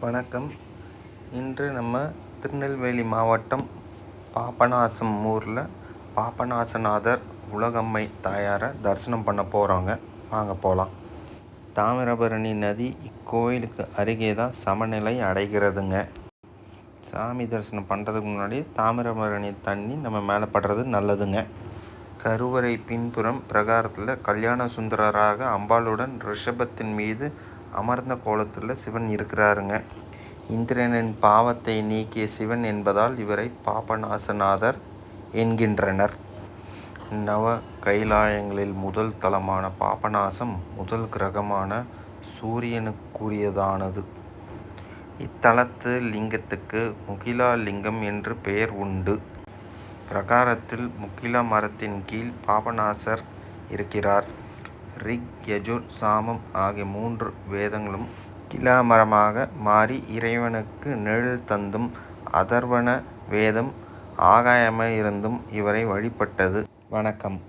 வணக்கம். இன்று நம்ம திருநெல்வேலி மாவட்டம் பாபநாசம் ஊரில் பாபநாசநாதர் உலகம்மை தாயாரை தரிசனம் பண்ண போகிறோங்க. வாங்க போகலாம். தாமிரபரணி நதி இக்கோயிலுக்கு அருகே தான் சமநிலை அடைகிறதுங்க. சாமி தரிசனம் பண்ணுறதுக்கு முன்னாடி தாமிரபரணி தண்ணி நம்ம மேலே படுறது நல்லதுங்க. கருவறை பின்புறம் பிரகாரத்தில் கல்யாண சுந்தரராக அம்பாளுடன் ரிஷபத்தின் மீது அமர்ந்த கோலத்தில் சிவன் இருக்கிறாருங்க. இந்திரனின் பாவத்தை நீக்கிய சிவன் என்பதால் இவரை பாபநாசநாதர் என்கின்றனர். நவ கைலாயங்களில் முதல் தலமான பாபநாசம் முதல் கிரகமான சூரியனுக்குரியதானது. இத்தலத்து லிங்கத்துக்கு முகிலா லிங்கம் என்று பெயர் உண்டு. பிரகாரத்தில் முகிலா மரத்தின் கீழ் பாபநாசர் இருக்கிறார். ரிக், யஜுர், சாமம் ஆகிய 3 வேதங்களும் முகிலா மரமாக மாறி இறைவனுக்கு நிழல் தந்தும், அதர்வண வேதம் ஆகாயமாய் இருந்தும் இவரை வழிபட்டது. வணக்கம்.